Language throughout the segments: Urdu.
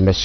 MSc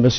MSc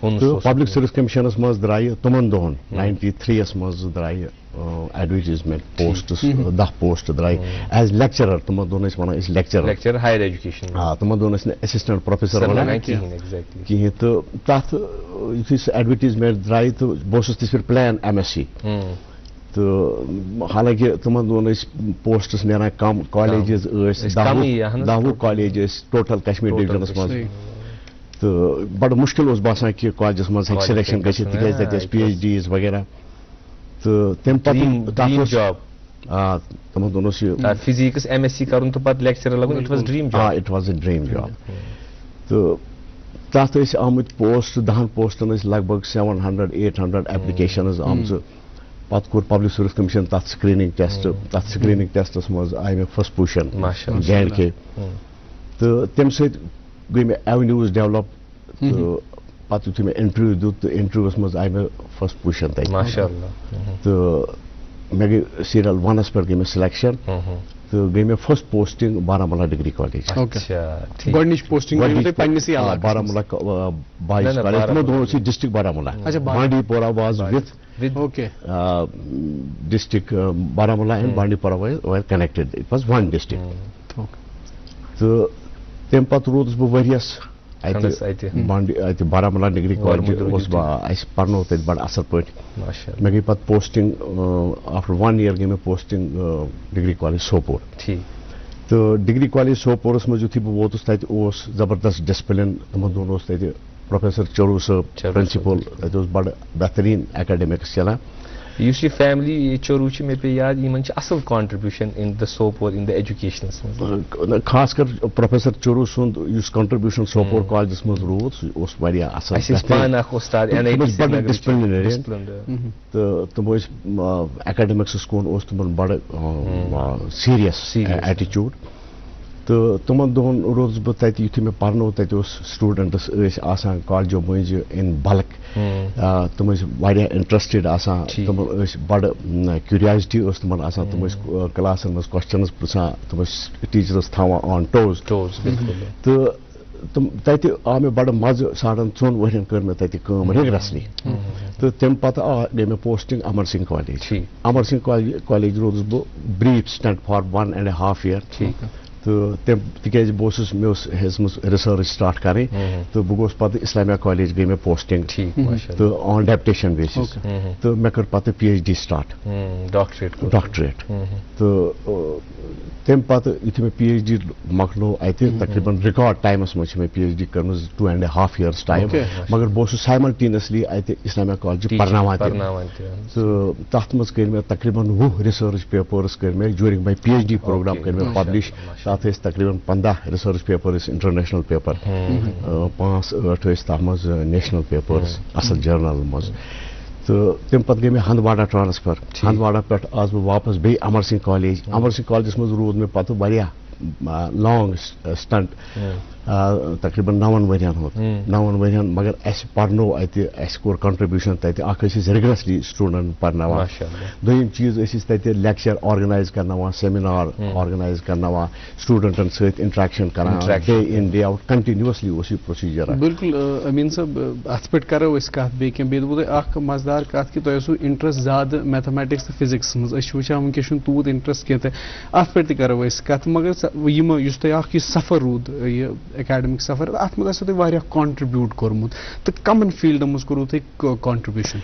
تو پبلک سروس کمشنس مز درائے تمن دہن 93 مز درائے ایڈورٹیزمنٹ پوسٹس 10 پوسٹ درائے ایز لیکچرر تمن دہن ونان اس لیکچرر ہائر ایجوکیشن تمن دہن اسسٹنٹ پروفیسر ونان کہین تو تر یتھے سہ ایڈورٹیزمنٹ درائے تو بہت تس پھر پلان MSc تو حالانکہ تمن دہن پوسٹس نیران کم colleges 10 college total Kashmir divisions مز تو بڑا مشکل باسان کہ کالجس مز ہیٚکہِ سلیکشن گژھِتھ تکیازِ تتہِ ٲسۍ PhDs وغیرہ تو تمہِ پتہٕ تمن دۄہن اوس یہِ فزیکس MSc کرُن تہٕ پتہٕ لیکچرر لگُن it was dream job it was a dream job تو تتھ ٲسۍ آمٕتۍ پوسٹ 10 پوسٹن ٲسۍ لگ بگ 700-800 ایپلکیشنز آمژٕ پتہٕ کوٚر پبلک سروس کمشن تتھ سکریننگ ٹیسٹ تتھ سکریننگ ٹیسٹس مز آیہِ مےٚ فرسٹ پوزیشن J&K تہٕ تمہِ سۭتۍ گٔے مےٚ ایونیوز ڈیولپ تہٕ پتہٕ یُتھُے مےٚ انٹرویو دیُت تہٕ انٹرویوس منٛز آیہِ مےٚ فرسٹ پوزیشن تتہِ تہٕ مےٚ گٔے سیریل 1 پٮ۪ٹھ گٔے مےٚ سلیکشن تہٕ گٔے مےٚ first posting Baramulla degree college گۄڈنِچ پوسٹنگ بارہمولہ بایز کالیج تِمو دۄہو اوس یہِ district Baramulla Bandipora was with district Baramulla and Bandipora were connected it was one district تہٕ تمہِ پتہٕ روٗدُس بہٕ ؤریس اتہِ بارہمولہ ڈگری کالیج اوس بہٕ اسہِ پرنو تتہِ بڑٕ اصل پٲٹھۍ مےٚ گٔے پتہٕ پوسٹنگ آفٹر 1 year گٔے مےٚ پوسٹنگ ڈگری کالیج سوپور تہٕ ڈگری کالیج سوپورس منٛز یُتھُے بہٕ ووتُس تتہِ اوس زبردست ڈسپلن تِمن دۄہن اوس تتہِ پروفیسر چروٗ صٲب پرنسپل تتہِ اوس بڑٕ بہتریٖن ایکیڈمکس چلان یُس یہِ فیملی چروٗ چھِ مےٚ پیٚیہِ یاد یِمن چھِ اصل کانٹربیوٗشن ان د سوپور ان د ایجوکیشنس منٛز خاص کر پروفیسر چروٗ سُنٛد یُس کنٹربیوٗشن سوپور کالجس منٛز روٗد سُہ اوس واریاہ اصل ڈسپلنری تہٕ تِم ٲسۍ ایکیڈمکسس کُن اوس تِمن بڑٕ سیریس ایٹِچوٗڈ تہٕ تِمن دۄہن روٗدُس بہٕ تتہِ یُتھُے مےٚ پرنو تتہِ اوس سٹوٗڈنٹس ٲسۍ آسان کالجو مٔنٛزۍ ان بلک تِم ٲسۍ واریاہ انٹرسٹڈ آسان تِمن ٲسۍ بڑٕ کیوریازٹی ٲس تِمن آسان تِم ٲسۍ کلاسن منٛز کوسچنز پرژھان تِم ٲسۍ ٹیچرس تھاوان آن ٹوز تہٕ تتہِ آو مےٚ بڑٕ مزٕ 4.5 ؤرین کٔر مےٚ تتہِ کٲم رِگرسلی تہٕ تمہِ پتہٕ گٔے مےٚ posting Amar Singh college Amar Singh college روٗدُس بہٕ بریٖف سٹنٹ فار 1.5 year تہٕ تِکیازِ بہٕ اوسُس مےٚ اوس ہیٚژمٕژ رِسٲرٕچ سٹارٹ کَرٕنۍ تہٕ بہٕ گوٚوُس پتہٕ اسلامیا کالیج گٔے مےٚ پوسٹنگ تہٕ آن ڈیپٹیشن بیسِس تہٕ مےٚ کٔر پتہٕ PhD سٹارٹ ڈاکٹریٹ تہٕ تمہِ پتہٕ یُتھُے مےٚ PhD مۄکلو اتہِ تقریٖباً رِکاڈ ٹایمس منٛز چھِ مےٚ PhD کٔرمٕژ 2.5 years ٹایم مگر بہٕ اوسُس سایملٹینسلی اتہِ اسلامیا کالجہِ پرناوان تہٕ تتھ منٛز کٔرۍ مےٚ تقریٖباً 20 رِسٲرٕچ پیپٲرٕس کٔرۍ مےٚ جوٗرِنگ ماے PhD پروگرام کٔرۍ مےٚ پبلش تتھ ٲسۍ تقریٖباً 15 رِسٲرٕچ پیپر ٲسۍ انٹرنیشنل پیپر 5-8 ٲسۍ تتھ منٛز نیشنل پیپٲرس اصل جرنل منٛز تہٕ تمہِ پتہٕ گٔے مےٚ ہندواڑا ٹرانسفر ہندواڑا پٮ۪ٹھ آس بہٕ واپس بیٚیہِ امر سنگھ کالیجس منٛز روٗد مےٚ پتہٕ واریاہ لانگ سٹنٹ تقریٖباً 9 ؤرین ہُنٛد 9 ؤرین مگر اسہِ پرنو اتہِ اسہِ کوٚر کنٹربیوٗشن تتہِ اکھ ٲسۍ أسۍ رِگرسلی سٹوٗڈنٹ پرناوان دوٚیِم چیٖز ٲسۍ أسۍ تتہِ لیکچر آرگنایز کرناوان سیمینار آرگنایز کرناوان سٹوٗڈنٹن سۭتۍ انٹریکشن کران day in day out continuously اوس یہِ پروسیجر بالکل امین صٲب اتھ پٮ۪ٹھ کرو أسۍ کتھ بیٚیہِ کینٛہہ بیٚیہِ دوٚپوٕ تۄہہِ اکھ مزٕدار کتھ کہِ تۄہہِ اوسوٕ انٹرسٹ زیادٕ میتھمیٹکس تہٕ فزکسس منٛز أسۍ چھِ وٕچھان وٕنکیٚس چھُنہٕ تیوٗت انٹرسٹ کینٛہہ تہٕ اتھ پٮ۪ٹھ تہِ کرو أسۍ کتھ مگر یُس تۄہہِ اکھ یہِ سفر روٗد یہِ ایکیڈمِک سفر اتھ منٛز آسیو تۄہہِ واریاہ کانٹربیوٗٹ کوٚرمُت تہٕ کمن فیٖلڈن منٛز کوٚروٕ تۄہہِ کانٹربیوٗشن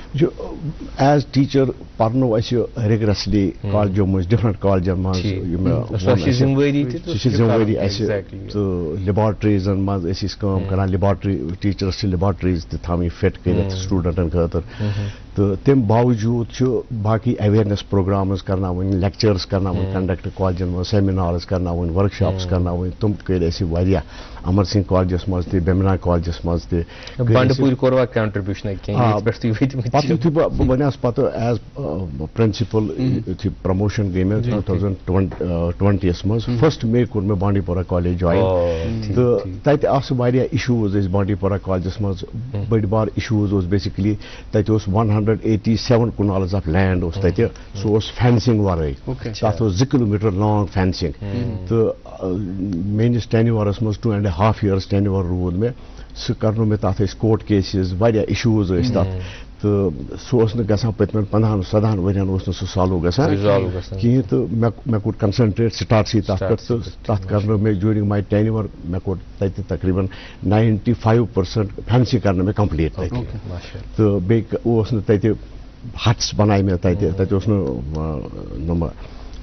ایز ٹیٖچر پرنو اسہِ رِگرسلی کالجو منٛز ڈفرنٹ کالجن منٛز سُہ چھِ ذِموٲری اسہِ تہٕ لیبارٹریٖزن منٛز ٲسۍ أسۍ کٲم کران لیبارٹری ٹیٖچرس چھِ لیبارٹریٖز تہِ تھاوٕنۍ فِٹ کٔرِتھ سٹوٗڈنٹن خٲطرٕ تہٕ تمہِ باوجوٗد چھُ باقٕے اویرنیس پروگرامز کرناوٕنۍ لیکچٲرٕس کرناوٕنۍ کنڈکٹ کالجن منٛز سیمینارٕز کرناوٕنۍ ورک شاپٕس کرناوٕنۍ تِم کٔرۍ اَسہِ واریاہ امر سنگھ کالجس منٛز تہِ بیمنا کالجس منٛز تہِ پتہٕ یُتھُے بہٕ بنیوس پتہٕ ایز پرنسپل یُتھُے پرموشن گٔے مےٚ 2020 منٛز 1 May کوٚر مےٚ بانڈی پورہ کالج جوین تہٕ تتہِ آسہٕ واریاہ اِشوٗز ٲسۍ بانڈی پورہ کالجس منٛز بٔڑۍ بار اِشوٗز اوس بیسِکلی تتہِ اوس 187 کنالز آف لینڈ اوس تتہِ سُہ اوس فینسنگ ورٲے تتھ اوس 2 kilometer لانگ فینسنگ تہٕ میٲنِس ٹینیورس منٛز 2.5 years ٹینیور روٗد مےٚ سہ کرنو مےٚ تَتھ ٲسۍ کوٹ کیسز واریاہ اِشوٗز ٲسۍ تَتھ تہٕ سُہ اوس نہٕ گژھان پٔتمٮ۪ن 15-17 ؤرۍیَن اوس نہٕ سُہ سالو گژھان کِہیٖنۍ تہٕ مےٚ کوٚر کنسنٹریٹ سٹارٹسٕے تَتھ پٮ۪ٹھ تہٕ تَتھ کرنو مےٚ جوٗرِنٛگ ماے ٹینیور مےٚ کوٚر تَتہِ تقریٖباً 95% فینسی کرنو مےٚ کمپلیٖٹ تَتہِ تہٕ بیٚیہِ اوس نہٕ تَتہِ ہٹس بناے مےٚ تَتہِ اوس نہٕ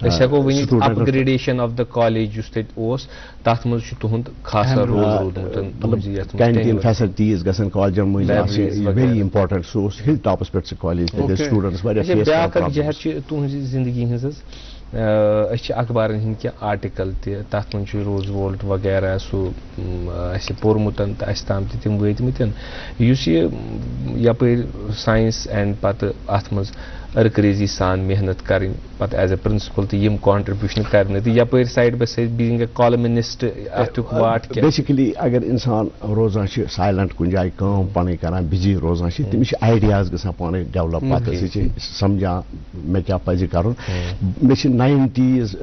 أسۍ ہٮ۪کو ؤنِتھ اپگریڈیشن آف د کالیج یُس تَتہِ اوس تَتھ منٛز چھُ تُہُنٛد خاص رول روٗدمُت کینٹیٖن فیسلٹیٖز گژھن کالجن منٛز آسٕنۍ ویری امپارٹنٹ سُہ اوس ہل ٹاپس پٮ۪ٹھ سُہ کالیج تَتہِ سٹوٗڈنٹس واریاہ بیٛاکھ اکھ جہت چھِ تُہنٛزِ زندگی ہٕنٛز حظ أسۍ چھِ اخبارن ہٕنٛدۍ کینٛہہ آرٹِکل تہِ تَتھ منٛز چھُ روز وولٹ وغیرہ سُہ اَسہِ پوٚرمُت تہٕ اَسہِ تام تہِ تِم وٲتمٕتۍ یُس یہِ یپٲرۍ ساینس اینڈ پتہٕ اَتھ منٛز ارکریزی سان محنت کرٕنۍ پتہٕ ایز اے پرنسپل تہٕ یِم کانٹربیوٗشن کرنہٕ تہٕ یپٲرۍ side by side being a columnist اتھُک واٹ کیٛاہ بیسِکلی اگر انسان روزان چھِ سایلنٹ کُنہِ جایہِ کٲم پنٕنۍ کران بِزی روزان چھِ تٔمِس چھِ آیڈیاز گژھان پانے ڈیولپ پتہٕ سُہ چھِ سمجھان مےٚ کیٛاہ پزِ کرُن مےٚ چھِ 90s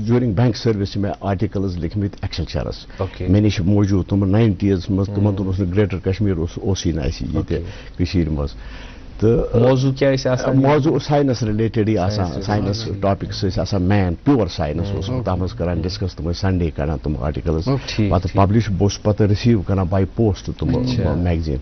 جوٗرِنٛگ بینک سٔروِس چھِ مےٚ آرٹِکلز لیکھمٕتۍ ایکسلچرس مےٚ نِش موٗجوٗد تِمن 90s منٛز تِمن دۄہن اوس نہٕ گریٹر کشمیٖر اوسُے نہٕ اَسہِ ییٚتہِ کٔشیٖرِ منٛز تہٕ موضوٗع کیٛاہ ٲسۍ آسان موضوٗع اوس ساینس رِلیٹڈٕے آسان ساینس ٹاپِکس ٲسۍ آسان مین پیور ساینس اوس تتھ منٛز کران ڈسکس تِم ٲسۍ سنڈے کران تِم آرٹِکلز پتہٕ پبلش بہٕ اوسُس پتہٕ رِسیٖو کران باے پوسٹ تِم میگزیٖن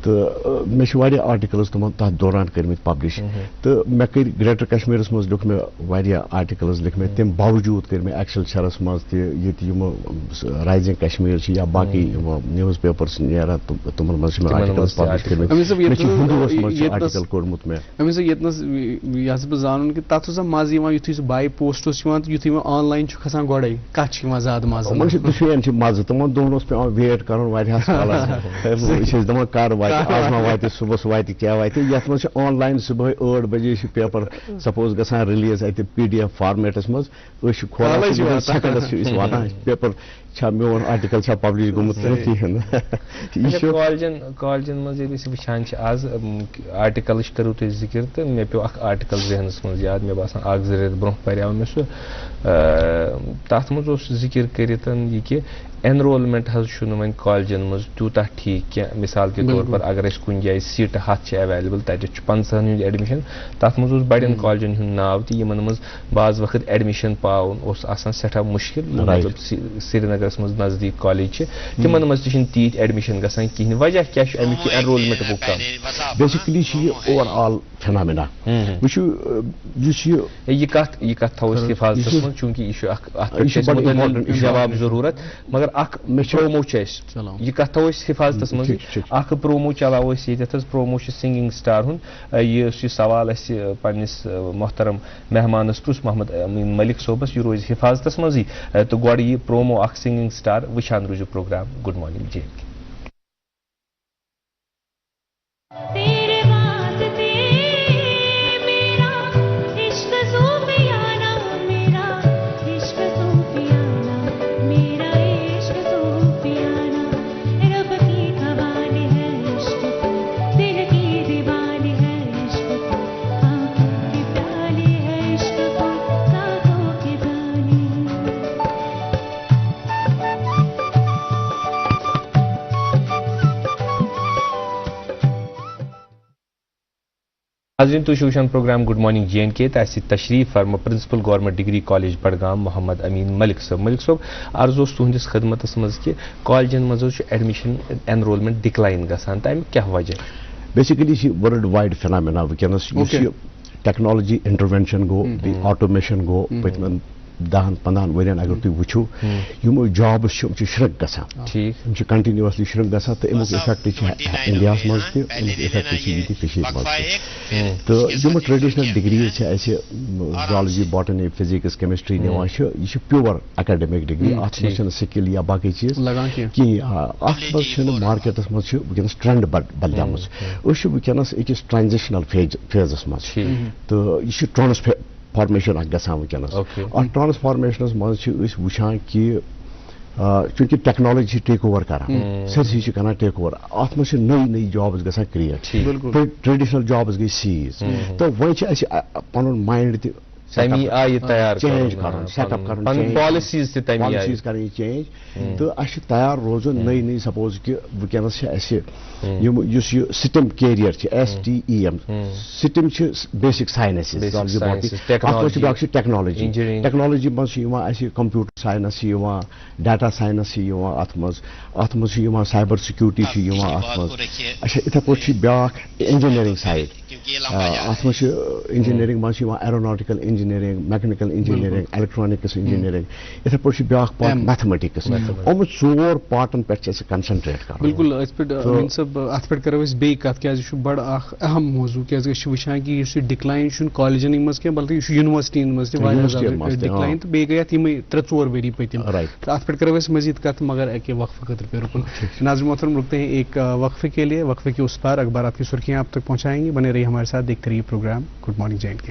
تہٕ مےٚ چھِ واریاہ آرٹِکلز تِمن تتھ دوران کٔرمٕتۍ پبلش تہٕ مےٚ کٔرۍ گریٹر کشمیٖرس منٛز لیوٗکھ مےٚ واریاہ آرٹِکلز لیکھۍ مےٚ تمہِ باوجوٗد کٔرۍ مےٚ ایکسلچرس منٛز تہِ ییٚتہِ یِم رایزنگ کشمیٖر چھِ یا باقٕے یِم نِوٕز پیپر چھِ نیران تِمن منٛز چھِ مےٚ آرٹِکلز پبلش کٔرمٕتۍ مےٚ چھِ ہِندوٗوس منٛز چھُ آرٹِکل کوٚرمُت مےٚ أمِس ییٚتنس یژھٕ بہٕ زانُن کہِ تتھ اوس مزٕ یِوان یُتھُے سُہ باے پوسٹ اوس یِوان تہٕ یُتھُے وۄنۍ آن لاین چھُ کھسان گۄڈے کتھ چھِ یِوان زیادٕ مزٕ تِمن چھِ دُشوین چھِ مزٕ تِمن دۄہن اوس پیوان ویٹ کرُن واریاہس کالس أسۍ ٲسۍ دپان کر واتہِ آز ما واتہِ صُبحس واتہِ کیٛاہ واتہِ یتھ منٛز چھِ آن لاین صبحٲے 8 بجے چھِ پیپر سپوز گژھان رِلیٖز اتہِ PDF فارمیٹس منٛز أسۍ چھِ کھولان سیکنڈس چھِ أسۍ واتان پیپر چھا میون آرٹِکل چھا پبلش گوٚمُت کِہینۍ کالجن منٛز ییٚلہِ أسۍ وٕچھان چھِ آز آرٹِکلٕچ کٔرِو تُہۍ ذِکر تہٕ مےٚ پیوٚو اکھ آرٹِکل ذہنس منٛز یاد مےٚ باسان 1-2 رٮ۪تھ برونٛہہ پریو مےٚ سُہ تتھ منٛز اوس ذِکر کٔرِتھ یہِ کہِ اینرولمنٹ حظ چھُنہٕ وۄنۍ کالجن منٛز تیوٗتاہ ٹھیٖک کینٛہہ مِثال کے طور پر اگر أسۍ کُنہِ جایہِ سیٖٹہٕ 100 چھِ ایویلیبل تتٮ۪تھ چھُ 50 ہُنٛد ایڈمِشن تتھ منٛز اوس بڑٮ۪ن کالجن ہُنٛد ناو تہِ یِمن منٛز بعض وقت ایڈمِشن پاوُن اوس آسان سٮ۪ٹھاہ مُشکِل مطلب سرینگرس منٛز نزدیٖک کالج چھِ تِمن منٛز تہِ چھِنہٕ تیٖتۍ ایڈمِشن گژھان کِہینۍ وجہ کیٛاہ چھُ امیُک کہِ اینرولمنٹ گوٚو کم بیسِکلی چھِ یہِ اوور آل فینامنا وٕچھِو یُس یہِ کتھ تھاوو أسۍ حِفاظتس منٛز چوٗنٛکہِ یہِ چھُ اکھ اتھ پٮ۪ٹھ چھُ اَسہِ جواب ضروٗرت مگر اکھ پرومو چھُ اَسہِ یہِ کتھ تھاوو أسۍ حِفاظتس منٛز اکھ پرومو چلاوو أسۍ ییٚتٮ۪تھ حظ پرومو چھُ سِنگِنگ سٹار ہُنٛد یُس یہِ سوال اَسہِ پننِس محترم مہمانس پرُژھ محمد امیٖن مٔلِک صٲبس یہِ روزِ حِفاظتس منٛزٕے تہٕ گۄڈٕ یہِ پرومو اکھ سِنگِنگ سٹار وٕچھان روٗزِو programme good morning J and K ناظرین تُہۍ چھِو وٕچھان programme good morning J and K تہٕ اَسہِ سۭتۍ تشریٖف فرما principal government degree college Budgam Mohammad Amin Malik sahab Malik صٲب عرض اوس تُہنٛدِس خدمتس منٛز کہِ کالجن منٛز حظ چھُ ایڈمِشن اینرولمنٹ ڈِکلاین گژھان تَمیُک کیٛاہ وجہ بیسِکلی چھِ وٲرلڈ وایڈ فینامنا وٕنکیٚنس یُس یہِ ٹیکنالوجی انٹروینشن گوٚو بیٚیہِ آٹومیشن گوٚو پٔتمٮ۪ن 10-15 ؤرین اگر تُہۍ وٕچھِو یِم جابٕس چھِ یِم چھِ شرٛنک گژھان یِم چھِ کنٹِنیوسلی شرٛنک گژھان تہٕ امیُک اِفیکٹ چھِ انڈیاہس منٛز تہِ امیُک اِفیکٹ چھِ ییٚتہِ کٔشیٖرِ منٛز تہِ تہٕ یِم ٹریڈِشنل ڈگریٖز چھِ اَسہِ زالجی باٹنی فِزِکٕس کیمسٹری نِوان چھِ یہِ چھِ پیور اکیڈمِک ڈگری اتھ منٛز چھِنہٕ سِکِل یا باقٕے چیٖز کِہینۍ اتھ منٛز چھِنہٕ مارکیٹس منٛز چھِ وٕنکیٚنس ٹرینڈ بدلیمٕژ أسۍ چھِ وٕنکیٚنس أکِس ٹرانزِشنل فیزس منٛز تہٕ یہِ چھِ فارمیشن اکھ گژھان وٕنکیٚنس اتھ ٹرانسفارمیشنس منٛز چھِ أسۍ وٕچھان کہِ چوٗنٛکہِ ٹیکنالوجی چھِ ٹیک اوور کران سٲرسٕے چھِ کران ٹیک اوور اتھ منٛز چھِ نٔے جابٕس گژھان کریٹ ٹریڈِشنل جابٕس گٔے سیٖز تہٕ وۄنۍ چھِ اَسہِ پنُن مایِنڈ تہِ تمی آئی تیار چینج کرن سیٹ اپ کرن پالیسیز تہ تمی آئی پالیسیز کرن چینج تو اس تیار روزن نئی نئی سپوز کہ ونکس اس یہ STEM career STEM STEM basic sciences technology technology مجھے کمپیوٹر سائنس ڈیٹا سائنس ات مز سائبر سیکورٹی ات مز اچھا اتھے پہ بیاکھ انجینئرنگ سائڈ ات مز انجینئرنگ مز aeronautical engineering mechanical engineering electronics engineering اتھے پہ بیاکھ پارٹ میتھمیٹکس یِم ژور پارٹن پہ کنسنٹریٹ کر بالکل ات پہ کرو بیٚیہِ کتھ کیازِ یہ بڑ اخ اہم موضوع کیازِ وچان کہ یہ ڈکلائن کالجن مز کی بلکہ یہ یونیورسٹین مز ڈکلائن تو بیٚیہِ گٔے اتھ یِمے 3-4 ؤری پٔتِم ات پہ کرو مزید کت مگر ایک وقفہ خاطر پہ رکن ناظرین محترم رکتے ہیں ایک وقفے کے لیے وقفے کے اس پار اخبارات کی سرخیاں آپ تک پہنچائیں گے بنے رہی ہمارے ساتھ دیکھتے رہیے پروگرام گڈ مارننگ JNK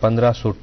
1500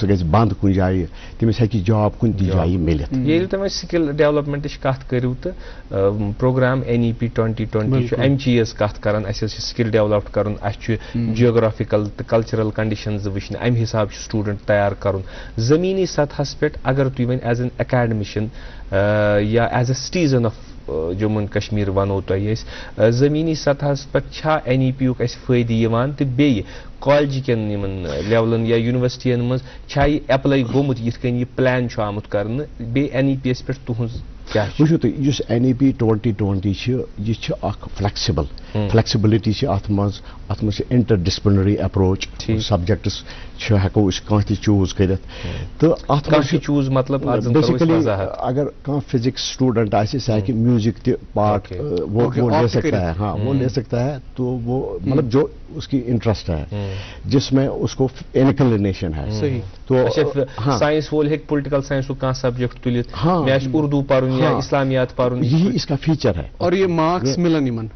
سہ گژھِ بند کُنہِ جایہِ تٔمِس ہیٚکہِ جاب کُنہِ تہِ جایہِ مِلِتھ. ییٚلہِ تِم سکل ڈیولپمنٹٕچ کتھ کٔرِو تہٕ پروگرام NEP 2020 چھُ امہِ چیٖز کتھ کران اَسہِ چھِ سکل ڈیولپ کرُن اَسہِ چھُ جیوگرافِکل تہٕ کلچرل کنڈِشنز وٕچھنہِ امہِ حساب چھُ سٹوٗڈنٹ تیار کرُن. زٔمیٖنی سطحس پٮ۪ٹھ اگر تُہۍ وۄنۍ ایز این اکیڈمِشن یا as a citizen of Jammu and Kashmir ونو تۄہہِ أسۍ زٔمیٖنی سطحس پٮ۪ٹھ چھا NEP یُک اَسہِ فٲیدٕ یِوان تہٕ بیٚیہِ کالجہِ کٮ۪ن یِمن لیولن یا یونیورسٹین منٛز چھا یہِ ایپلاے گوٚمُت یِتھ کٔنۍ یہِ پلان چھُ آمُت کرنہٕ بیٚیہِ NEP یس پٮ۪ٹھ تُہنٛز کیاہ چھُ؟ وٕچھِو تُہۍ یُس NEP 2020 چھِ یہِ چھِ اکھ فلیکسِبل فلیکسِبلٹی چھِ اتھ منٛز چھِ انٹر ڈسپلنری اپروچ سبجیکٹس چھِ ہٮ۪کو أسۍ کانٛہہ تہِ چوٗز کٔرِتھ تہٕ اتھ منٛز چھِ چوٗز مطلب بیسِکلی اگر کانٛہہ فزکس سٹوڈنٹ آسہِ سہ ہٮ۪کہِ میوٗزک تہِ پارٹ وہ لے سکتا ہے. ہاں وہ لے سکتا ہے تو وہ مطلب جو اس کی انٹرسٹ ہے جس میں اس کو انکلینیشن ہے. تو سائنس وول ہیٚکہِ پُلٹِکل سائنسُک کانٛہہ سبجیکٹ تُلِتھ مےٚ آسہِ اردو پرُن یا اسلامیات پرُن یہی اس کا فیچر ہے. اور یہ مارکس ملن یمن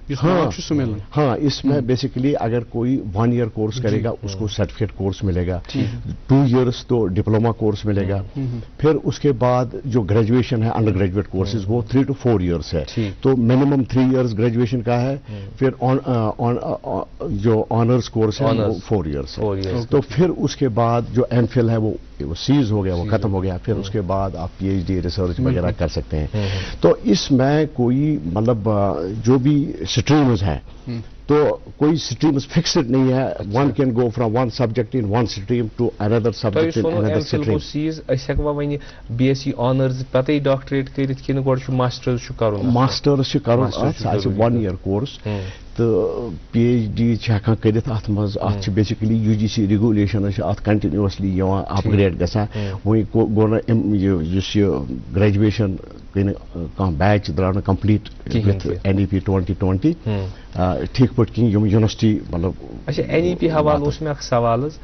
ہاں اس میں بیسکلی اگر کوئی 1 year کورس کرے گا اس کو سرٹیفکیٹ کورس ملے گا, 2 years تو ڈپلوما کورس ملے گا, پھر اس کے بعد جو گریجویشن ہے انڈر گریجویٹ کورسز وہ 3 to 4 years ہے. تو منیمم 3 years گریجویشن کا ہے, پھر جو آنرس کورس ہے وہ 4 years ہے. تو پھر اس کے بعد جو MPhil ہے وہ سیز ہو گیا, وہ ختم ہو گیا. پھر اس کے بعد آپ PhD ریسرچ وغیرہ کر سکتے ہیں. تو اس میں کوئی مطلب جو بھی اسٹریمز ہیں تو کوئی اسٹریمز فکسڈ نہیں ہے. One can go from one subject in one stream to another subject in another stream. سیز أسۍ ہٮ۪کوا وۄنۍ BSc آنرز پتے ڈاکٹریٹ کٔرِتھ کِنہٕ گۄڈٕ چھُ ماسٹٲرٕز چھُ کَرُن؟ ماسٹٲرٕز چھُ کَرُن اَتھ, سُہ آسہِ 1 year کورس. تہٕ PhD چھِ ہٮ۪کان کٔرِتھ اَتھ منٛز. اَتھ چھِ بیسِکلی UGC ریگولیشنز چھِ اَتھ کنٹِنیوسلی یِوان اپگریڈ گژھان. وۄنۍ گوٚو نہٕ یُس یہِ گریجویشن گٔے نہٕ کانٛہہ بیچ درٛاو نہٕ کمپلیٖٹ وِتھ NEP 2020 ٹھیٖک پٲٹھۍ کِہیٖنۍ. یِم یونیورسٹی مطلب اچھا NEP حوالہٕ اوس مےٚ اکھ سوال حظ.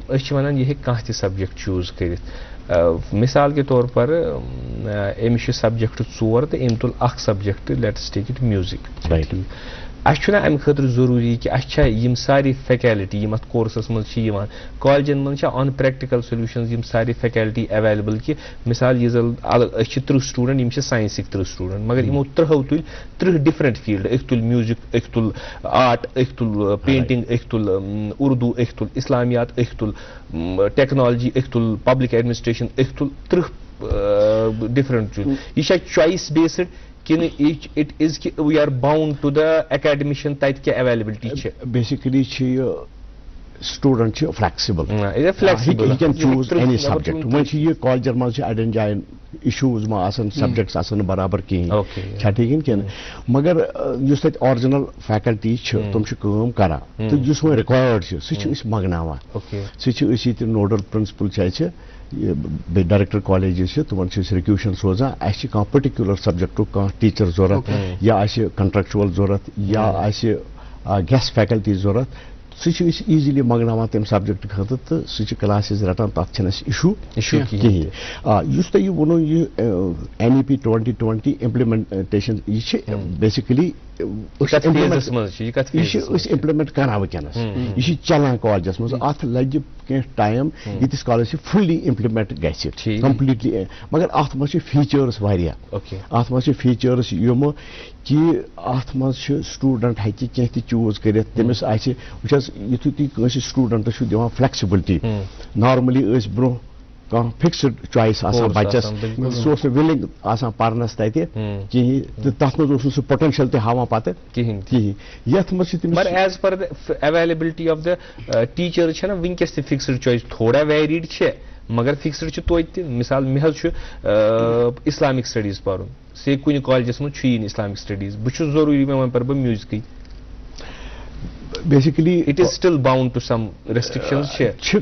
أسۍ چھِ وَنان یہِ ہیٚکہِ کانٛہہ تہِ سبجیکٹ چوٗز کٔرِتھ. مثال کے طور پر أمِس چھِ سبجیکٹ 4 تہٕ أمۍ تُل اکھ subject let's take it music. Right. اَسہِ چھُنہ اَمہِ خٲطرٕ ضروٗری کہِ اَسہِ چھا یِم سارے فیکلٹی یِم اَتھ کورسس منٛز چھِ یِوان, کالجن منٛز چھا آن پریکٹیکل سولوٗشنز یِم سارے فیکلٹی ایویلیبل کہِ مثال یہِ زن أسۍ چھِ 30 سٹوٗڈنٹ, یِم چھِ ساینسٕکۍ 30 سٹوٗڈنٹ, مگر یِمو 30 تُلۍ 30 ڈِفرنٹ فیٖلڈ. أکۍ تُل میوٗزک, أکۍ تُل آرٹ, أکۍ تُل پینٹنگ, أکۍ تُل اردوٗ, أکۍ تُل اسلامِیات, أکۍ تُل ٹیکنالجی, أکۍ تُل پبلک ایڈمنسٹریشن, أکۍ تُل 30 ڈِفرنٹ. یہِ چھا چویس بیسڈ کِنہٕ اٹ از کہِ we are bound to the academician تَتہِ کیٛاہ ایویلیبلٹی چھِ؟ بیسِکلی چھِ یہِ سٹوڈنٹ چھِ flexible, he can choose any subject. وۄنۍ چھِ یہِ کالجن منٛز چھِ اڑٮ۪ن جاین اِشوٗز ما آسان, سبجیکٹس آسان نہٕ برابر کِہیٖنۍ, چھا ٹھیٖک کِنہٕ. مگر یُس تَتہِ آرجِنل فیکلٹی چھِ تِم چھِ کٲم کران, تہٕ یُس وۄنۍ رِکویٲرڈ چھِ سُہ چھِ أسۍ منٛگناوان. سُہ چھِ أسۍ ییٚتہِ نوڈل پرنسپل چھِ اَسہِ, بیٚیہِ ڈایریکٹر کالیجز چھِ تِمن چھِ أسۍ رِکویشن سوزان. اَسہِ چھِ کانٛہہ پٔٹِکیوٗلر سبجیکٹُک کانٛہہ ٹیٖچر ضوٚرتھ, یا آسہِ کنٹریکچُول ضوٚرتھ, یا آسہِ گیسٹ فیکلٹی ضوٚرتھ, سُہ چھِ أسۍ ایٖزیلی منٛگناوان تَمہِ سبجیکٹ خٲطرٕ, تہٕ سُہ چھِ کلاسز رٹان. تَتھ چھِنہٕ اَسہِ اِشوٗ کِہیٖنۍ. یُس تۄہہِ یہِ ووٚنوٕ یہِ NEP 2020 اِمپلِمنٹیشن, یہِ چھِ بیسِکلی یہِ چھِ أسۍ اِمپلِمنٹ کران وٕنکیٚنس. یہِ چھِ چلان کالجس منٛز. اتھ لگہِ کینٛہہ ٹایم ییٖتِس کالس یہِ فُلی اِمپلِمنٹ گژھِ کمپلیٖٹلی. مگر اتھ منٛز چھِ فیٖچٲرٕس واریاہ. اتھ منٛز چھِ فیٖچٲرٕس یِمہٕ کہِ اتھ منٛز چھِ سٹوٗڈنٹ ہیٚکہِ کینٛہہ تہِ چوٗز کٔرِتھ. تٔمِس آسہِ وٕچھ حظ, یِتھُے تُہۍ کٲنٛسہِ سٹوٗڈنٹس چھُ دِوان فلیکسِبلٹی. نارملی ٲسۍ برونٛہہ کانٛہہ فِکسٕڈ چویس آسان بچس, سُہ اوس نہٕ وِلِنگ آسان پرنس تتہِ کِہیٖنۍ, تہٕ تتھ منٛز اوس نہٕ سُہ پوٹینشل تہِ ہاوان پتہٕ کِہیٖنۍ. یتھ منٛز چھِ تٔمِس as per availability of the teacher چھےٚ نہ وٕنکیٚس تہِ فِکسٕڈ چویس, تھوڑا ویریڈ چھِ مگر فِکسٕڈ چھِ توتہِ تہِ. مثال مےٚ حظ چھُ اسلامِک سٹڈیٖز پرُن, سے کُنہِ کالجس منٛز چھُیی نہٕ اسلامِک سٹڈیٖز, بہٕ چھُس ضروٗری وۄنۍ پرٕ بہٕ میوٗزکٕے. Basically it is still bound to some restrictions چھِ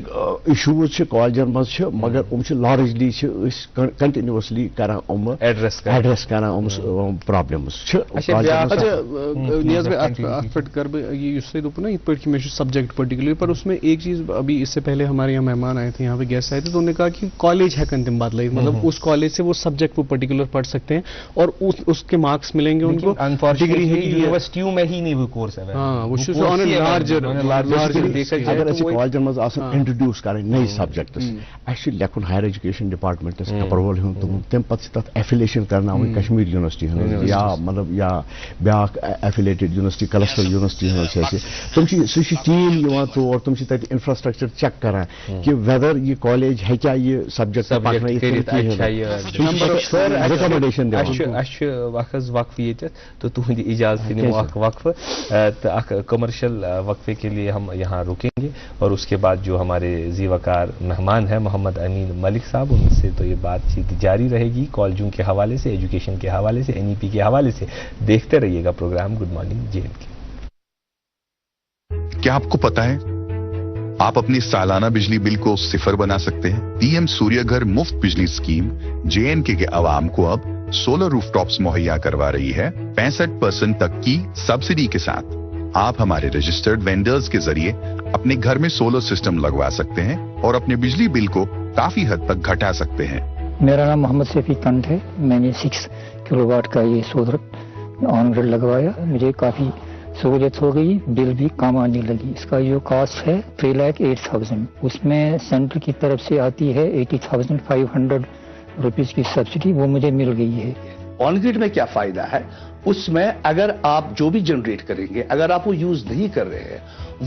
اِشوٗز چھِ کالجن منٛز چھِ, مگر یِم چھِ لارجلی چھِ أسۍ کنٹِنیوسلی کران یِمہٕ ایڈریس کران یِم پرابلمز چھِ. نیاز بھائی اتھ پٮ۪ٹھ کر بہٕ یُس تۄہہِ دوٚپوٗ نا یِتھ پٲٹھۍ کہ مےٚ چھُ سبجیکٹ پرٹیکولر, پر اس میں ایک چیز ابھی اس سے پہلے ہمارے یہاں مہمان آئے تھے, یہاں پہ گیسٹ آئے تھے, تو انہوں نے کہا کہ کالج ہیکن تم بدلائیں, مطلب اس کالج سے وہ سبجیکٹ وہ پرٹیکولر پڑھ سکتے ہیں اور اس کے مارکس ملیں گے ان کو. انفارچونیٹلی یونیورسٹیوں میں ہی نہیں وہ کورس ہے. ہاں وہ اگر اسی کالجن مز انٹروڈیوس کریں نئی سبجیکٹس اچھے لکھن ہائر ایجوکیشن ڈپارٹمنٹس اپروول تمہ پتہ تک ایفیلیشن کرناوین کشمیر یونیورسٹی ہن یا مطلب یا بیاکھ ایفیلیٹڈ یونیورسٹی کلسٹر یونیورسٹی ہن تم سہ ٹیم یوان تور تم تت انفراسٹرکچر چیک کران کہ ویدر یہ کالج ہیکیا یہ سبجیکٹ ریکمنڈیشن وقفہ یہ تو تہند اجازت نمو اخ وقفہ تو اخ کمرشل وقفے کے لیے ہم یہاں رکیں گے اور اس کے بعد جو ہمارے ذی وقار مہمان ہیں محمد امین ملک صاحب ان سے تو یہ بات چیت جاری رہے گی کالجوں کے حوالے سے ایجوکیشن کے حوالے سے NEP کے حوالے سے. دیکھتے رہیے گا پروگرام گڈ مارننگ JNK. کیا آپ کو پتا ہے آپ اپنی سالانہ بجلی بل کو 0 بنا سکتے ہیں؟ PM سوریہ گھر مفت بجلی اسکیم JNK کے عوام کو اب سولر روف ٹاپس مہیا کروا رہی ہے 65% تک کی سبسڈی کے ساتھ. آپ ہمارے رجسٹرڈ وینڈرز کے ذریعے اپنے گھر میں سولر سسٹم لگوا سکتے ہیں اور اپنے بجلی بل کو کافی حد تک گھٹا سکتے ہیں. میرا نام محمد سیفی کنٹ ہے. میں نے 6 کلو واٹ کا یہ سولر آن گریڈ لگوایا. مجھے کافی سہولت ہو گئی, بل بھی کم آنے لگی. اس کا جو کاسٹ ہے 3,08,000. اس میں سینٹر کی طرف سے آتی ہے 80,500 روپیز کی سبسڈی, وہ مجھے مل گئی ہے. آن گریڈ میں کیا فائدہ ہے؟ اس میں اگر آپ جو بھی جنریٹ کریں گے اگر آپ وہ یوز نہیں کر رہے ہیں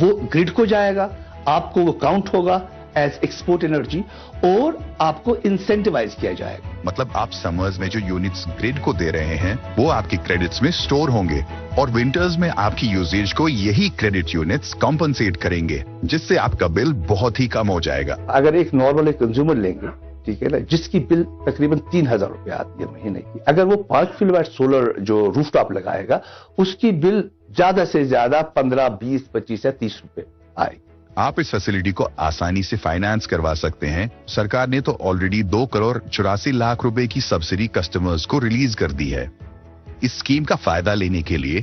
وہ گریڈ کو جائے گا, آپ کو وہ کاؤنٹ ہوگا ایز ایکسپورٹ انرجی اور آپ کو انسینٹیوائز کیا جائے گا. مطلب آپ سمرز میں جو یونٹس گریڈ کو دے رہے ہیں وہ آپ کے کریڈٹس میں سٹور ہوں گے اور ونٹرز میں آپ کی یوزیج کو یہی کریڈٹ یونٹس کمپنسیٹ کریں گے جس سے آپ کا بل بہت ہی کم ہو جائے گا. اگر ایک نارمل کنزیومر لیں گے ٹھیک ہے نا, جس کی بل تقریباً 3,000 روپے آتی ہے مہینے کی, اگر وہ 5 کلو واٹ سولر جو روف ٹاپ لگائے گا اس کی بل زیادہ سے زیادہ 15, 20, 25 یا 30 روپے آئے گی. آپ اس فیسلٹی کو آسانی سے فائنانس کروا سکتے ہیں. سرکار نے تو آلریڈی 2,84,00,000 روپے کی سبسڈی کسٹمرز کو ریلیز کر دی ہے. اس اسکیم کا فائدہ لینے کے لیے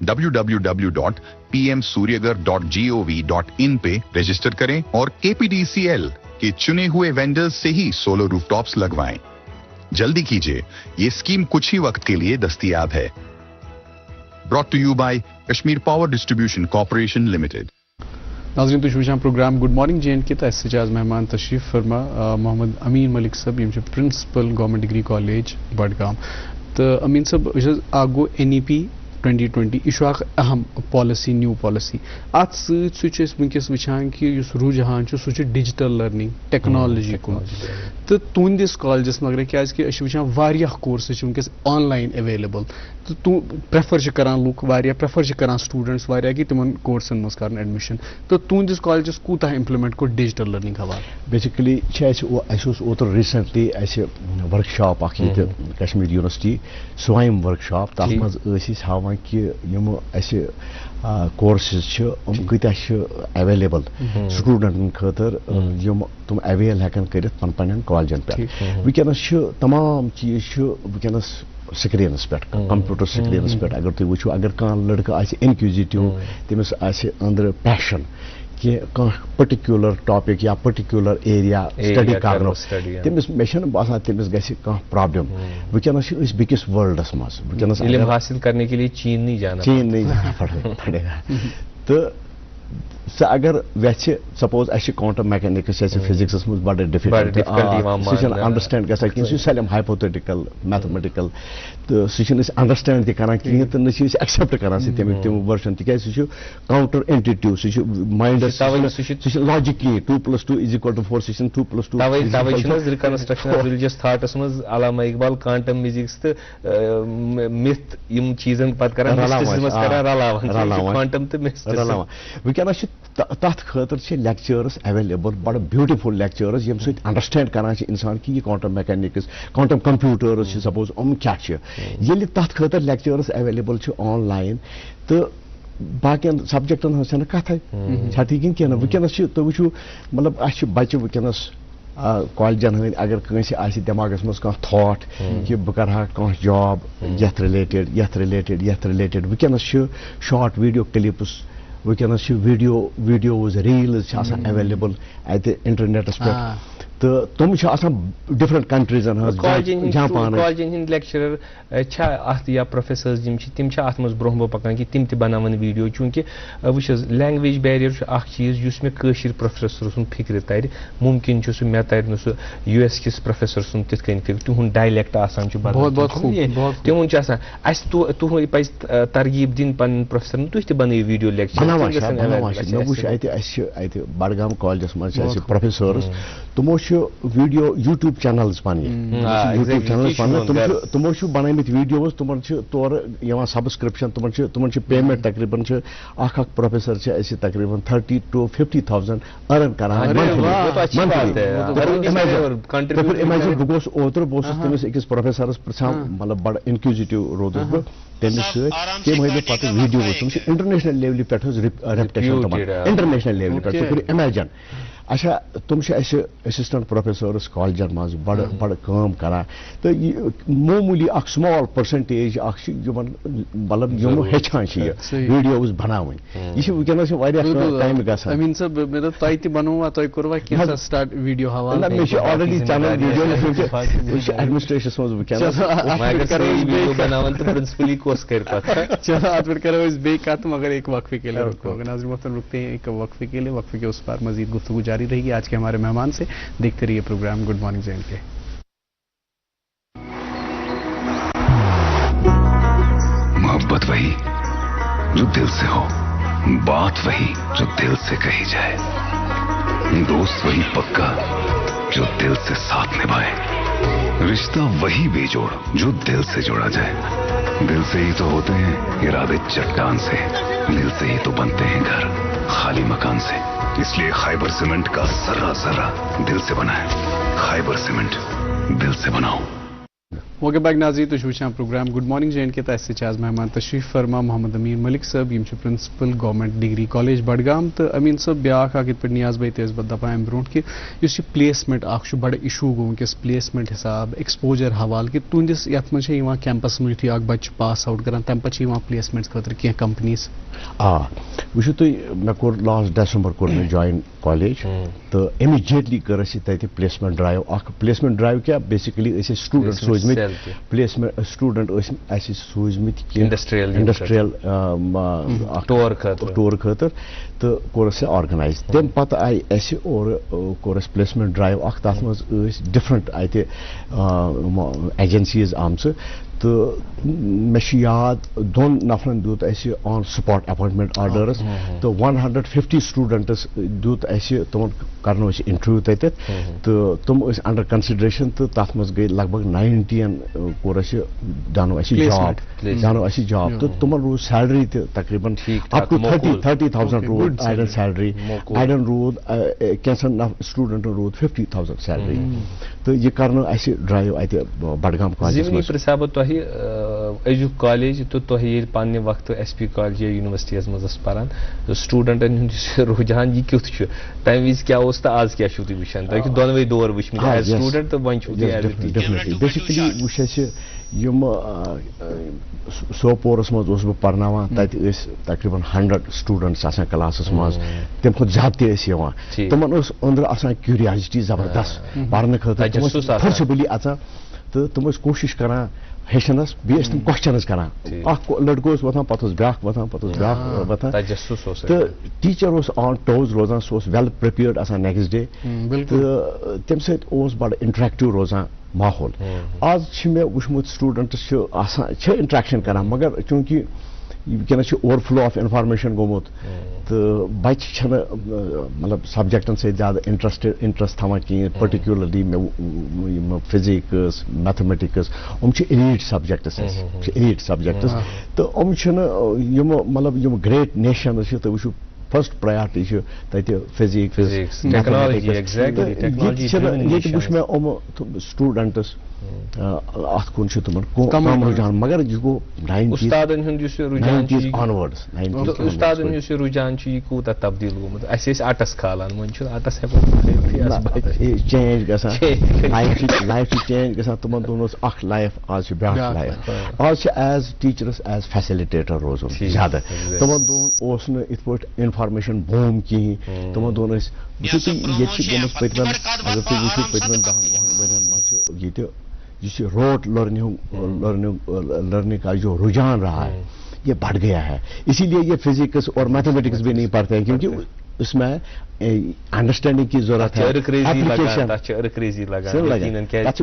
www.pmsuryagar.gov.in پہ رجسٹر کریں اور KPDCL کے چنے ہوئے وینڈرز سے ہی سولر روف ٹاپس لگوائیں. جلدی کیجیے, یہ اسکیم کچھ ہی وقت کے لیے دستیاب ہے. brought to you by Kashmir power distribution corporation limited. ناظرین تھی وچان پروگرام گڈ مارننگ JNK تو اس آز مہمان تشریف فرما محمد امین ملک صاحب یم principal government degree college Budgam. تو امین صاحب گو NEP 2020 یہ اہم پالسی نیو پالسی. ات ونکس وچان کہ رجحان سہ ڈیجیٹل لرننگ ٹیکنالوجی کن تو تہندس کالجس مگر کیازکہ وچان واریاہ کورسز ونکس آن لائن اویلیبل تو پریفر کران لوک واریاہ پریفر کران سٹوڈنٹس واریاہ کہ تمن کورسن مز کرن ایڈمشن. تو تہندس کالجس کوتاہ امپلمنٹ کو ڈیجیٹل لرننگ حوالہ؟ بیسکلی اوتر ریسنٹلی ورک شاپ اخ یہ کشمیر یونیورسٹی سوائم ورک شاپ تر مز ہاوان کہ یم اسہ کورسز کتیا اویلیبل سٹوڈنٹن خاطر یم تم اویل ہیکن کرت پن کالجن پہ. ونکس تمام چیز ونکس سکرینس پہ کمپیوٹر سکرینس پہ. اگر تھی وچو اگر کان لڑکہ آسہ انکوزیٹو تمس آسہ اندر پیشن کہ پرٹیکولر ٹاپک یا پرٹیکولر ایریا سٹڈی کرو تمس مے باسان تمس گژھِ کانٛہہ پرابلم. ونکس بیکس ورلڈس مز ونکس علم حاصل کرنے کے لیے چین نہیں جانا پڑے گا. تو سہ اگر ویسے سپوز اس کوانٹم میکینکس فزکس مز بڑے ڈفکلٹی سہ انڈرسٹینڈ گژھان کہین سہ سلم ہائپوتھیٹیکل میتھمیٹیکل تو سہ انڈرسٹینڈ تہ کران کہین تو نہ ایکسیپٹ کران سہ تمیک تم ورشن تکیاز سہ کاؤنٹر انٹیٹیو سہ مائنڈس سہ لاجکی 2+2 = 4 سہ 2+2 ریکنسٹرکشن آف ریلیجس تھاٹس مز علامہ اقبال کانٹم فزکس تو متھ یم چیزن پتہ کران رلاوان کانٹم تو رلاوان. ونکس تر خاطر لیکچرز اویلیبل بڑا بیوٹیفل لیکچرز یم سۭتۍ انڈرسٹینڈ کران انسان کہ یہ quantum mechanics quantum computers suppose کیا ییٚلہِ تتھ خاطر لیکچرز اویلیبل آن لائن تو باقین سبجیکٹن ہز چھنہٕ کتھے چھا ٹھیک کینٛہہ ونکس تُہۍ وٕچھِو مطلب اسہِ چھِ بچہِ ونکس کالجن ہند اگر کٲنٛسہِ آسہِ دٮ۪ماغس منٛز کانٛہہ تھاٹ کہ بہٕ کرٕ ہا کانٛہہ جاب یتھ رِلیٹڈ ونکس چھِ شارٹ ویڈیو کلپس ونکس ویڈیوز ریلز آسان اویلیبل اتہِ انٹرنیٹس پٮ۪ٹھ. تو تم ڈفرنٹ کنٹریزن جاپان کالجن ہند لیکچرر ات یا پروفیسرز تم ات مز برہ پکان کہ تم تہ بناون ویڈیو چونکہ وچ لینگویج بیریر اخ چیز اس میں قشر پروفیسر سن فکر تر ممکن سہ مے تر نہ سہ یو ایس کس پروفیسر سن تتھ کن فکر تہند ڈائلیکٹ آسان تمن تہ پز ترغیب دن پن پروفیسر تھی تہ بنو ویڈیو لیکچر بڈگام کالجس مز پروفیسرس تمو ویڈیو یوٹیوب چینلز پن یوٹیوب چینلز پن تمو بنمت ویڈیوز تمن تور سبسکرپشن تمن پیمنٹ تقریباً اخ پروفیسر تقریباً 30,000 to 50,000 ارن کران بہ گوس اوتر بہت تمس أکس پروفیسرس پرژھان مطلب بڑ انکوزیٹو رودس بہ تمس ست تم ہیٚلہِ پتہٕ ویڈیوز تم انٹرنیشنل لیولہِ پٮ۪ٹھ ریپوٹیشن تمن انٹرنیشنل لیولہِ پٮ۪ٹھ تُہۍ کٔرِو اِمیجن اچھا تم اسسٹنٹ پروفیسرس کالجن مز بڑ کام کران تو معمولی اخ سمال پرسنٹیج اخ مطلب ہیچان ویڈیوز بناون یہ ونکس ٹائم گژھان امین صاحب مے دوٚپ تۄہہِ تہِ بنووا تۄہہِ کوٚروا کینٛژھا سٹارٹ ویڈیو حوالہٕ مےٚ چھِ آلریڈی چینل ویڈیو ایڈمنسٹریشنس مز چلو ات پٮ۪ٹھ کرو أسۍ بیٚیہِ کتھ مگر ایک وقفے کے لیے ناظرین محترم رکتے ہیں ایک وقفے کے لیے وقفے کے اس پار مزید گفتگو جاری رہے گی آج کے ہمارے مہمان سے. دیکھتے رہیے programme good morning J and K. محبت وہی جو دل سے ہو, بات وہی جو دل سے کہی جائے, دوست وہی پکا جو دل سے ساتھ نبھائے, رشتہ وہی بے جوڑ جو دل سے جوڑا جائے. دل سے ہی تو ہوتے ہیں ارادے چٹان سے, دل سے ہی تو بنتے ہیں گھر خالی مکان سے. اس لیے خیبر سیمنٹ کا ذرہ ذرہ دل سے بنا ہے. خیبر سیمنٹ, دل سے بناؤ. ویلکم بیک ناظرین, تو وچھان programme good morning J and K تہ آز مہمان تشریف فرما محمد امین ملک صاحب یم principal government degree college Budgam. تو امین صاحب بیاکھ اکھ یت پہ نیاز بھائی تہ بہ دپان امہ برونٹ کہ اس پلیسمنٹ اکھ بڑا ایشو گو ونکس پلیسمنٹ حساب ایکسپوجر حوالہ کہ تہندس یت من کیمپس من یتھُے اکھ بچہ پاس آؤٹ کران تمہ پتہ پلیسمنٹ خاطر کینٛہہ کمپنیز. وچھو تُہۍ مےٚ کوٚر لاسٹ ڈیسمبر کوٚر مےٚ جوین کالج تو امیجیٹلی کٔر اَسہِ تَتہِ پلیسمنٹ ڈرایو. اکھ پلیسمنٹ ڈرایو کیٛاہ بیسِکلی ٲسۍ اَسہِ سٹوٗڈنٛٹ سوٗزمٕتۍ پلیسمنٹ سٹوٗڈنٛٹ ٲسۍ اَسہِ سوٗزمٕتۍ انڈسٹریل ٹور خٲطرٕ تہٕ کوٚر اَسہِ آرگنایز. تمہِ پتہٕ آیہِ اَسہِ اورٕ کوٚر اَسہِ پلیسمنٹ ڈرایو اکھ, تتھ منٛز ٲسۍ ڈفرنٹ اَتہِ ایجنسیٖز آمژٕ. تہٕ مےٚ چھُ یاد دۄن نفرن دیُت اَسہِ آن سپاٹ اپوینٹمنٹ آرڈرس تہٕ 150 سٹوٗڈنٹس دیُت اَسہِ تِمن کرنو أسۍ انٹرویو تتٮ۪تھ تہٕ تِم ٲسۍ انڈر کنسڈریشن تہٕ تتھ منٛز گٔے لگ بگ 90 کوٚر اَسہِ دانو اَسہِ جاب تہٕ تِمن روٗز سیلری تہِ تقریباً اپ ٹو 30,000 روٗد اڑٮ۪ن سیلری, اڑٮ۪ن روٗد کینٛژن سٹوٗڈنٹن روٗد 50,000 سیلری. تہٕ یہِ کرنو اَسہِ ڈرایو اتہِ بڈگام کالجس منٛز. أزیُک کالج تو تۄہہِ ییٚلہِ پننہِ وقتہٕ ایس پی کالج یا یونیورسٹیَس منٛز ٲس پران سٹوٗڈنٹن ہُنٛد یُس رُجحان یہِ کیُتھ چھُ تمہِ وِزِ کیٛاہ اوس تہٕ آز کیٛاہ چھُو تُہۍ وٕچھان؟ تۄہہِ چھُ دۄنوَے دور وٕچھمٕتۍ ایز سٹوٗڈنٹ تہٕ وۄنۍ چھُو تُہۍ ایز اے ٹیٖچر. بیسِکلی وٕچھ اَسہِ یِم سوپورس منٛز اوسُس بہٕ پرناوان تتہِ ٲسۍ تقریباً 100 سٹوٗڈنٹس آسان کلاسس منٛز, تمہِ کھۄتہٕ زیادٕ تہِ ٲسۍ یِوان. تِمن ٲس أنٛدرٕ آسان کیوریازٹی زبردست پرنہٕ خٲطرٕ فورسِبلی اژان تہٕ تِم ٲسۍ کوٗشش کران ہیٚچھنس, بیٚیہِ ٲسۍ تِم کوسچنز کران. اکھ لڑکہٕ اوس وۄتھان پتہٕ اوس بیٛاکھ وۄتھان پتہٕ اوس بیٛاکھ وۄتھان تہٕ ٹیٖچر اوس آن ٹوز روزان, سُہ اوس ویل پرٛپیٲرڈ آسان نیکسٹ ڈے تہٕ تمہِ سۭتۍ اوس بڑٕ انٹریکٹِو روزان ماحول. آز چھِ مےٚ وٕچھمُت سٹوٗڈنٹس چھِ آسان چھِ انٹریکشن کران مگر چوٗنکہِ ونکیٚنس چھُ اوور فلو آف انفارمیشن گوٚمُت تہٕ بچہِ چھنہٕ مطلب سبجیکٹن سۭتۍ زیادٕ انٹرسٹ تھاوان کِہیٖنۍ. پٔرٹِکیوٗلرلی یِم فِزِکٕس میتھمیٹِکٕس یِم چھِ ایلیٹ سبجیکٹس تہٕ یِم چھِنہٕ یِم مطلب یِم گریٹ نیشنز چھِ تُہۍ وٕچھِو فسٹ پریارٹی چھِ تتہِ فِزِکس ییٚتہِ وٕچھ مےٚ یِم سٹوٗڈنٹس ات کن تمن کم رجحان مگر یہ گو استادن ہند رجحان آنورڈس استادن اس رجحان یہ کوتہ تبدیل گومت اس اٹس کھالان ون اٹس چینج گژھان لائف چینج گژھان تمن دون اخ لائف آج بیاکھ لائف آج ایز ٹیچرس ایز فیسلٹیٹر روزن زیادہ تمن دون اس ات پہ انفارمیشن بوم کہین تمن دون یہ پتمن اگر تھی وچو پتمن 10 ورین یہ جس روٹ لرننگ کا جو رجحان رہا ہے یہ بڑھ گیا ہے. اسی لیے یہ فزکس اور میتھمیٹکس بھی نہیں پڑھتے ہیں کیونکہ اس میں انڈرسٹینڈنگ کی ضرورت ہے.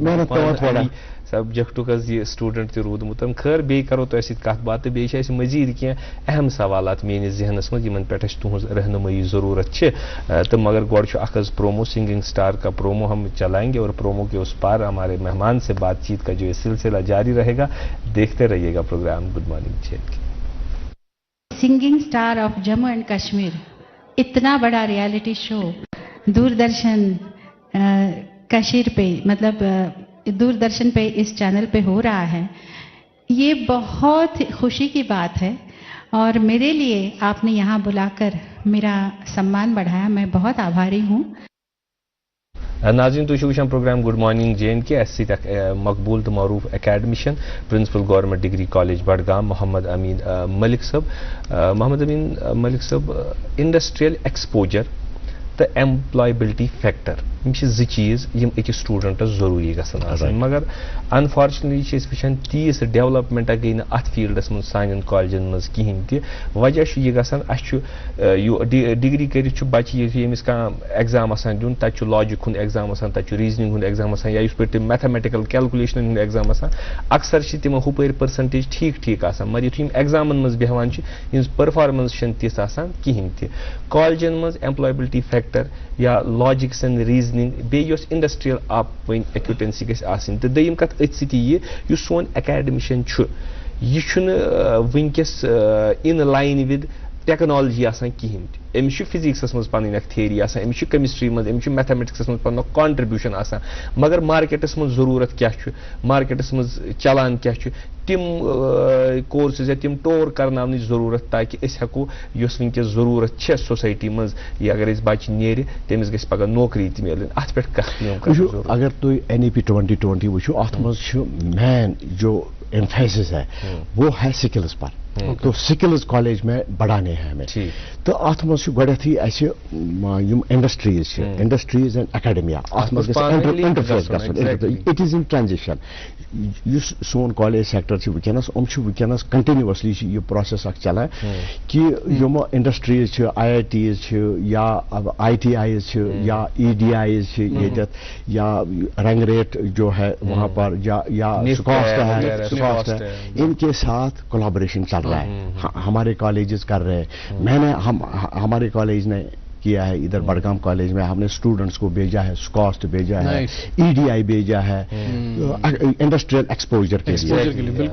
محنت تھوڑا سبجیکٹ یہ سٹوڈنٹ تہ رودمت خیر بی کرو تہ ست کت بات تو بیس مزید کی اہم سوالات میس ذہنس مز یمن پہ تہذ رہنمائی ضرورت تو مگر گوڑ اخ پرومو سنگنگ اسٹار کا پرومو ہم چلائیں گے اور پرومو کے اس پار ہمارے مہمان سے بات چیت کا جو یہ سلسلہ جاری رہے گا. دیکھتے رہیے گا programme good morning change. Singing star of Jammu and Kashmir اتنا بڑا ریالٹی شو دوردرشن کشیر پہ مطلب دوردرشن پہ اس چینل پہ ہو رہا ہے, یہ بہت خوشی کی بات ہے اور میرے لیے آپ نے یہاں بلا کر میرا سمان بڑھایا, میں بہت آبھاری ہوں. ناظرین تھی وچان پروگرام گڈ مارننگ JNK اس مقبول تو معروف academician principal government degree college Budgam Mohammad Amin Malik sahab industrial exposure تو ایمپلایبلٹی فیکٹر یم زٕ چیز یم أکِس سٹوڈنٹس ضروری گژھن مگر انفارچونیٹلی وچان تیٖژ ڈیولپمنٹ گئی نہٕ اتھ فیلڈس منٛز سانٮ۪ن کالجن منٛز کہیٖنۍ تہِ. وجہ چھُ یہِ گژھان اسہِ چھُ ڈگری کٔرِتھ چھُ بچہِ ییٚمِس کانٛہہ ایگزام آسان دیُن تتہِ چھُ لاجِک ہُنٛد ایگزام آسان تتہِ چھُ ریٖزنِنٛگ ہُنٛد ایگزام آسان یا یُس پٲٹھۍ تِم میتھمیٹِکل کیلکُلیشنن ہُنٛد ایگزام آسان اکثر چھِ تِمن ہُپٲرۍ پٔرسنٹیج ٹھیٖک آسان مگر یُتھُے یِم ایگزامن منٛز بیٚہوان چھِ یِہٕنٛز پٔرفارمنس چھنہٕ تِژھ آسان کہیٖنۍ تہِ. کالجن منٛز ایمپلایبلٹی فیکٹر یا لاجکس اینڈ ریٖزنِنٛگ بیٚیہِ یۄس انڈسٹریل وۄنۍ ایکوٹینسی گژھِ آسٕنۍ تہٕ دوٚیِم کتھ أتھۍ سۭتی یُس سون ایکیڈمِشن چھُ یہِ چھُنہٕ وٕنکیٚس اِن لاین ود ٹیکنالجی آسان کہیٖنۍ تہِ. أمِس چھُ فزکسس منٛز پنٕنۍ اکھ تھیری آسان, أمِس چھُ کیمسٹری منٛز, أمِس چھُ میتھمیٹکسس منٛز پنُن کانٹربیوٗشن آسان, مگر مارکیٹس منٛز ضروٗرت کیاہ چھُ, مارکیٹس منٛز چلان کیاہ چھُ, تِم کورسز یا تِم ٹور کرناونٕچ ضروٗرت تاکہِ أسۍ ہٮ۪کو یۄس وٕنکیٚس ضروٗرت چھےٚ سوسایٹی منٛز یہِ اگر أسۍ بچہِ نیرِ تٔمِس گژھِ پگاہ نوکری تہِ میلٕنۍ. اتھ پٮ۪ٹھ کتھ اگر تُہۍ NEP 2020 وٕچھو اتھ منٛز چھُ مین جو ایمفیسس ہے وہ ہے سکلز پر. تو سکلز کالج میں بڑھانے ہیں ہمیں تو ات مز گۄڈنیتھٕے اسہِ یِم انڈسٹریز چھِ انڈسٹریز اینڈ اکیڈمیا ات مز انٹرفیس گژھُن. It is in transition. یُس سون کالج سیکٹر چھُ وٕنکیٚنس یِم چھِ وٕنکیٚنس کنٹِنیوسلی چھِ یہِ پروسیس اکھ چلان کہِ یِم انڈسٹریز چھِ IITs چھِ یا ITIs چھِ یا EDIs چھِ ییٚتٮ۪تھ یا رنگ ریٹ جو ہے وہاں پر یا سکاسٹ ہے ان کے ساتھ کولابوریشن چل رہا ہے. ہمارے کالجز کر رہے ہیں. میں نے ہمارے کالج نے کیا ہے ادھر بڈگام کالج میں ہم نے اسٹوڈنٹس کو بھیجا ہے, سکاسٹ بھیجا ہے, EDI بھیجا ہے انڈسٹریل ایکسپوجر کے لیے.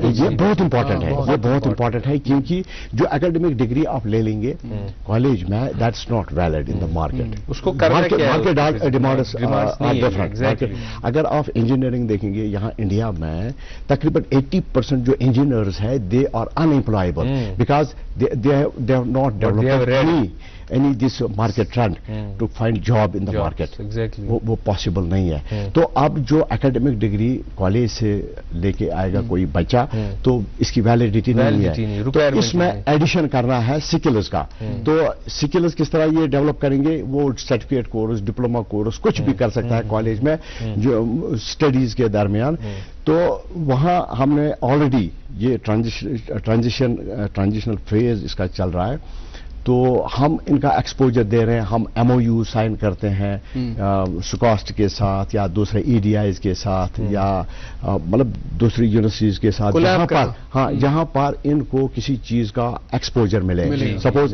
یہ بہت امپورٹنٹ ہے, یہ بہت امپورٹنٹ ہے کیونکہ جو اکیڈمک ڈگری آپ لے لیں گے کالج میں that's not valid in the market. اس کو مارکیٹ ڈیمانڈس آر ڈفرنٹ. اگر آپ انجینئرنگ دیکھیں گے یہاں انڈیا میں تقریباً 80% جو انجینئرز ہیں they are unemployable because they have not developed any this market trend to find job in the market. وہ possible نہیں ہے. تو اب جو اکیڈمک ڈگری کالج سے لے کے آئے گا کوئی بچہ تو اس کی ویلیڈیٹی نہیں ہے. تو اس میں ایڈیشن کرنا ہے سکلز کا. تو سکلز کس طرح یہ ڈیولپ کریں گے, وہ سرٹیفکیٹ کورس ڈپلوما کورس کچھ بھی کر سکتا ہے کالج میں جو اسٹڈیز کے درمیان. تو وہاں ہم نے آلریڈی یہ ٹرانزیشنل فیز اس کا چل رہا ہے. تو ہم ان کا ایکسپوجر دے رہے ہیں. ہم MOU سائن کرتے ہیں سکاسٹ کے ساتھ یا دوسرے EDIs کے ساتھ یا مطلب دوسری یونیورسٹیز کے ساتھ جہاں پر جہاں پر ان کو کسی چیز کا ایکسپوجر ملے. Suppose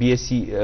BSc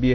BA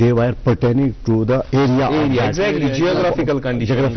they were pertaining to the area exactly geographical conditions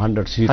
hundred seats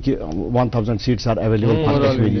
1000 seats are available for Kashmiri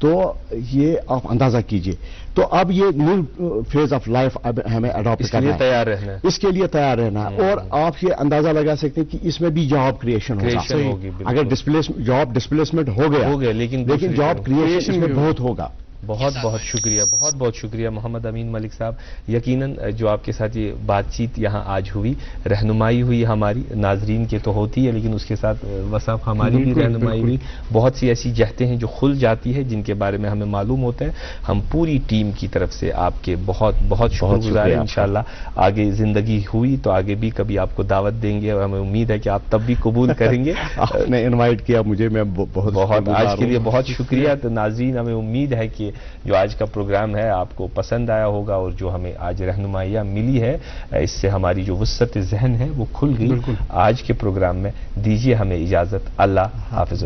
تو یہ آپ اندازہ کیجئے. تو اب یہ نیو فیز آف لائف اب ہمیں اڈاپٹ کرنا ہے, تیار رہنا ہے, اس کے لیے تیار رہنا ہے. اور آپ یہ اندازہ لگا سکتے ہیں کہ اس میں بھی جاب کریشن ہوگی. اگر جاب ڈسپلیسمنٹ ہو گیا لیکن جاب کریشن اس میں بہت ہوگا. بہت بہت شکریہ, بہت بہت شکریہ محمد امین ملک صاحب. یقیناً جو آپ کے ساتھ یہ بات چیت یہاں آج ہوئی, رہنمائی ہوئی ہماری, ناظرین کے تو ہوتی ہے لیکن اس کے ساتھ وصف ہماری بھی رہنمائی ہوئی. بہت سی ایسی جہتیں ہیں جو کھل جاتی ہے جن کے بارے میں ہمیں معلوم ہوتا ہے. ہم پوری ٹیم کی طرف سے آپ کے بہت بہت شکر گزار ہیں. انشاءاللہ آگے زندگی ہوئی تو آگے بھی کبھی آپ کو دعوت دیں گے اور ہمیں امید ہے کہ آپ تب بھی قبول کریں گے. آپ نے انوائٹ کیا مجھے, میں بہت آج کے لیے بہت شکریہ. تو ناظرین ہمیں امید ہے کہ جو آج کا پروگرام ہے آپ کو پسند آیا ہوگا, اور جو ہمیں آج رہنمائیاں ملی ہے اس سے ہماری جو وسعت ذہن ہے وہ کھل گئی. آج کے پروگرام میں دیجیے ہمیں اجازت. اللہ حافظ.